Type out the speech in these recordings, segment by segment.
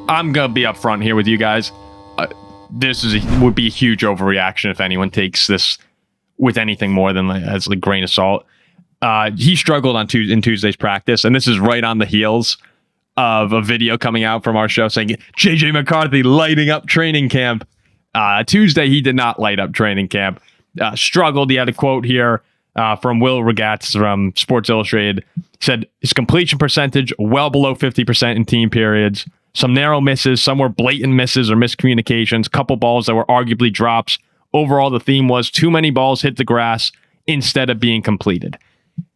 I'm going to be upfront here with you guys. This would be a huge overreaction if anyone takes this with anything more than as a grain of salt. He struggled in Tuesday's practice, and this is right on the heels of a video coming out from our show saying JJ McCarthy lighting up training camp. Tuesday, he did not light up training camp. Struggled. He had a quote here from Will Regatz from Sports Illustrated. Said his completion percentage well below 50% in team periods. Some narrow misses, some were blatant misses or miscommunications, couple balls that were arguably drops. Overall, the theme was too many balls hit the grass instead of being completed.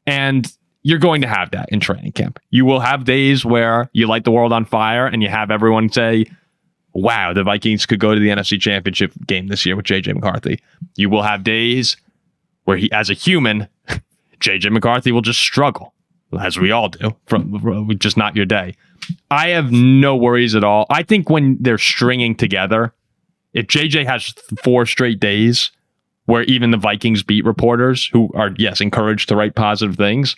And you're going to have that in training camp. You will have days where you light the world on fire and you have everyone say, wow, the Vikings could go to the NFC Championship game this year with JJ McCarthy. You will have days where he, as a human, JJ McCarthy will just struggle, as we all do, from just not your day. I have no worries at all. I think when they're stringing together, if JJ has 4 straight days where even the Vikings beat reporters, who are, yes, encouraged to write positive things,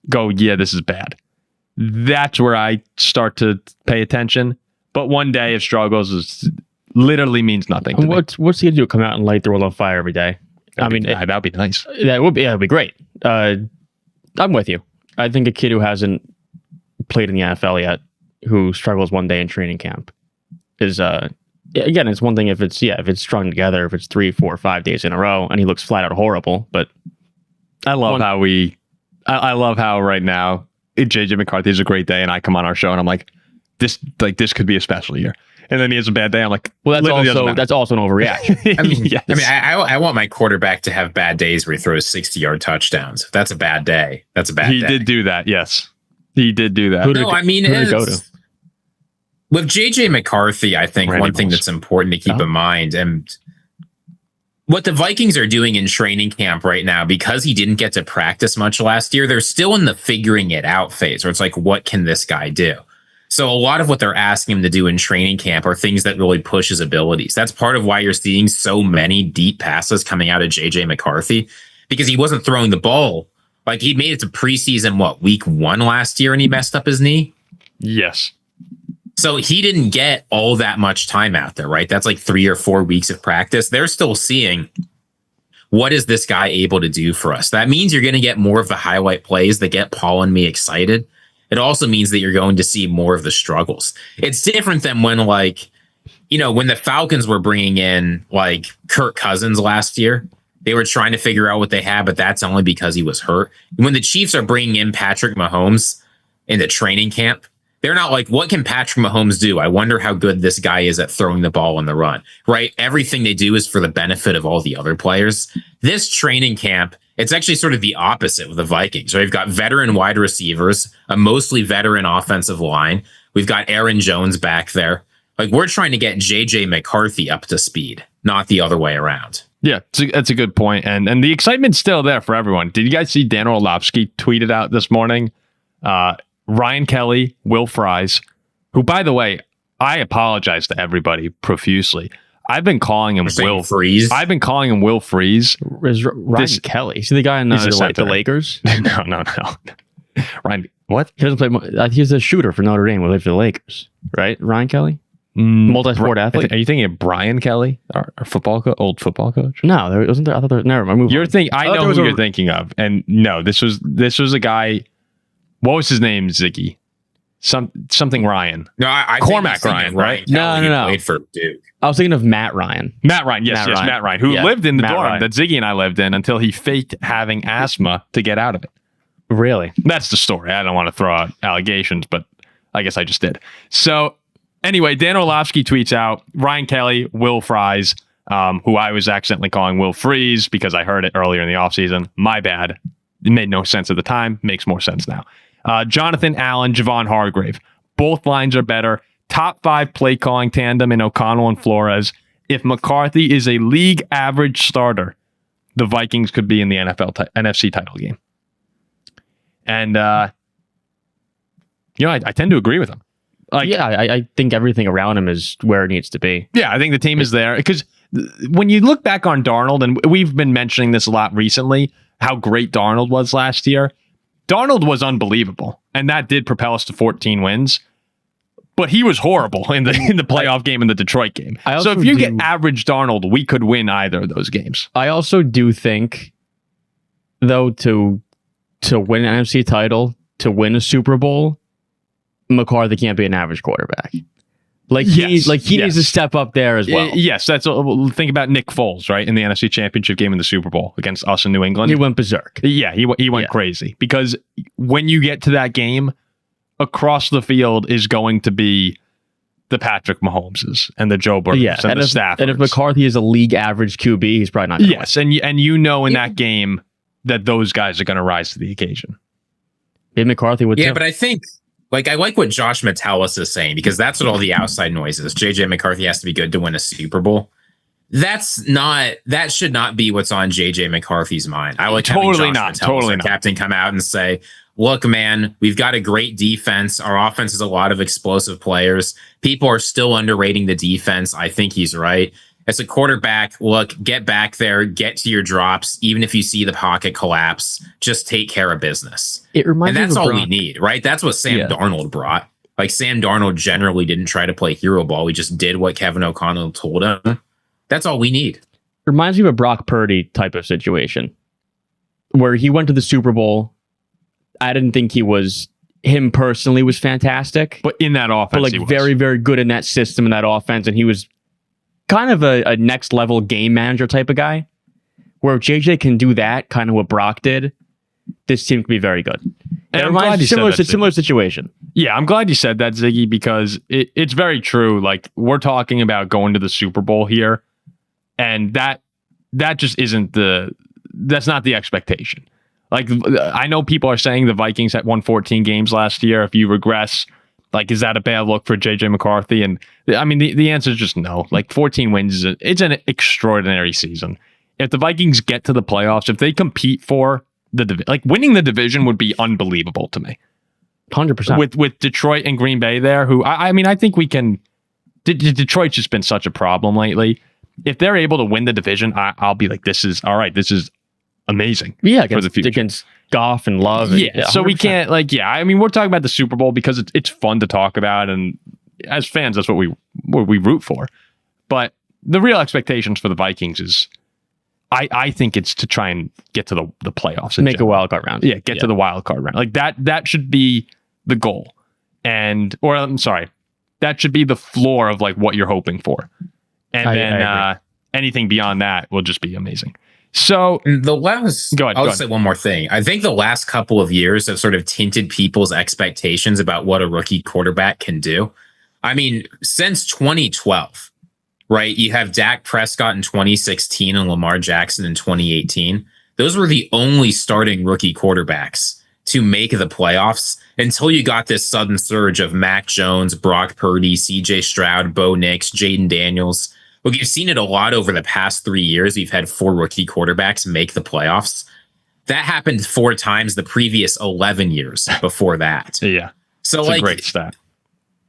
go, yeah, this is bad. That's where I start to pay attention. But one day of struggles literally means nothing to me. What's he going to do? Come out and light the world on fire every day? That'd be nice. That would be great. I'm with you. I think a kid who hasn't played in the NFL yet, who struggles one day in training camp, is again, it's one thing if it's strung together, if it's 3, 4, 5 days in a row, and he looks flat out horrible. But I love how right now JJ McCarthy is a great day, and I come on our show and I'm like, this could be a special year. And then he has a bad day. I'm like, well, that's also an overreaction. I mean, yes. I want my quarterback to have bad days where he throws 60-yard touchdowns. If that's a bad day, that's a bad day. He did do that. Yes, he did do that. Who did he go to? With JJ McCarthy, I think one thing that's important to keep in mind, and what the Vikings are doing in training camp right now, because he didn't get to practice much last year, they're still in the figuring it out phase where it's like, what can this guy do? So a lot of what they're asking him to do in training camp are things that really push his abilities. That's part of why you're seeing so many deep passes coming out of JJ McCarthy, because he wasn't throwing the ball. Like, he made it to preseason, week 1 last year, and he messed up his knee? Yes. So he didn't get all that much time out there, right? That's like 3 or 4 weeks of practice. They're still seeing, what is this guy able to do for us? That means you're going to get more of the highlight plays that get Paul and me excited. It also means that you're going to see more of the struggles. It's different than when, when the Falcons were bringing in, Kirk Cousins last year. They were trying to figure out what they had, but that's only because he was hurt. When the Chiefs are bringing in Patrick Mahomes into training camp, they're not like, what can Patrick Mahomes do? I wonder how good this guy is at throwing the ball on the run, right? Everything they do is for the benefit of all the other players. This training camp, it's actually sort of the opposite with the Vikings. Right? We've got veteran wide receivers, a mostly veteran offensive line. We've got Aaron Jones back there. We're trying to get JJ McCarthy up to speed, not the other way around. Yeah, that's a good point. And the excitement's still there for everyone. Did you guys see Dan Orlovsky tweeted out this morning? Ryan Kelly, Will Fries, who, by the way, I apologize to everybody profusely. I've been calling him Will Freeze. I've been calling him Will Freeze. Ryan Kelly. Is he the guy in the Lakers? No. Ryan, what? He doesn't play. He's a shooter for Notre Dame. We live for the Lakers, right? Ryan Kelly, multi-sport athlete. Are you thinking of Brian Kelly, our old football coach? No, there wasn't there. I thought there. Never mind. I know who you're thinking of, and no, this was a guy. What was his name? Ziggy. Something Ryan. No, I Cormac Ryan, right? No. Played for Duke. I was thinking of Matt Ryan. Matt Ryan, Matt Ryan, who lived in the dorm that Ziggy and I lived in until he faked having asthma to get out of it. Really? That's the story. I don't want to throw out allegations, but I guess I just did. So anyway, Dan Orlovsky tweets out Ryan Kelly, Will Fries, who I was accidentally calling Will Freeze because I heard it earlier in the offseason. My bad. It made no sense at the time. Makes more sense now. Jonathan Allen, Javon Hargrave. Both lines are better. Top 5 play calling tandem in O'Connell and Flores. If McCarthy is a league average starter, the Vikings could be in the NFC title game. And, I tend to agree with him. I think everything around him is where it needs to be. Yeah, I think the team is there. Because when you look back on Darnold, and we've been mentioning this a lot recently, how great Darnold was last year. Darnold was unbelievable, and that did propel us to 14 wins. but he was horrible in the playoff game in the Detroit game. So if you get average Darnold, we could win either of those games. I also do think, though, to win an NFC title, to win a Super Bowl, McCarthy can't be an average quarterback. Like he needs to step up there as well. Yes, think about Nick Foles, right, in the NFC Championship game in the Super Bowl against us in New England. He went berserk. Yeah, he went crazy because when you get to that game, across the field is going to be the Patrick Mahomeses and the Joe Burrows and the Staffords. And if McCarthy is a league average QB, he's probably not going to win. And you know in that game that those guys are going to rise to the occasion. Maybe McCarthy would too. But I think, I like what Josh Metellus is saying, because that's what all the outside noise is. JJ McCarthy has to be good to win a Super Bowl. That should not be what's on JJ McCarthy's mind. I like totally having Josh Metellus, our captain, come out and say, look, man, we've got a great defense. Our offense has a lot of explosive players. People are still underrating the defense. I think he's right. As a quarterback, look, get back there, get to your drops. Even if you see the pocket collapse, just take care of business. It reminds me and that's all we need, right? That's what Sam Darnold brought. Like, Sam Darnold generally didn't try to play hero ball. He just did what Kevin O'Connell told him. That's all we need. Reminds me of a Brock Purdy type of situation where he went to the Super Bowl. I didn't think him personally was fantastic. But in that offense, but very, very good in that system, in that offense. And he was kind of a next level game manager type of guy, where if JJ can do that, kind of what Brock did, this team could be very good. And it reminds me of a similar situation. Yeah, I'm glad you said that, Ziggy, because it's very true. Like, we're talking about going to the Super Bowl here, and that just isn't that's not the expectation. Like, I know people are saying the Vikings had won 14 games last year. If you regress, like, is that a bad look for JJ McCarthy? And I mean, the answer is just no. Like, 14 wins it's an extraordinary season. If the Vikings get to the playoffs, if they compete for winning the division would be unbelievable to me. 100%. With Detroit and Green Bay there, who I mean, I think we can. Detroit's just been such a problem lately. If they're able to win the division, I'll be like, this is all right. This is amazing. Yeah, against Goff and Love. And, so we can't I mean, we're talking about the Super Bowl because it's fun to talk about, and as fans, that's what we root for. But the real expectations for the Vikings is, I think it's to try and get to the playoffs and make a wild card round. Yeah, get to the wild card round. Like that should be the goal, that should be the floor of like what you're hoping for, and then anything beyond that will just be amazing. So I'll say one more thing. I think the last couple of years have sort of tinted people's expectations about what a rookie quarterback can do. I mean, since 2012, right? You have Dak Prescott in 2016 and Lamar Jackson in 2018. Those were the only starting rookie quarterbacks to make the playoffs until you got this sudden surge of Mac Jones, Brock Purdy, CJ Stroud, Bo Nix, Jaden Daniels. Look, you've seen it a lot over the past 3 years. We've had 4 rookie quarterbacks make the playoffs. That happened 4 times the previous 11 years before that. Yeah. So it's a great stat.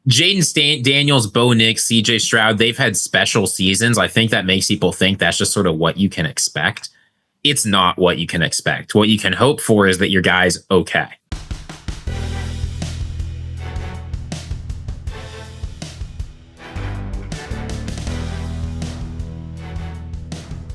Jaden Daniels, Bo Nix, CJ Stroud, they've had special seasons. I think that makes people think that's just sort of what you can expect. It's not what you can expect. What you can hope for is that your guy's okay.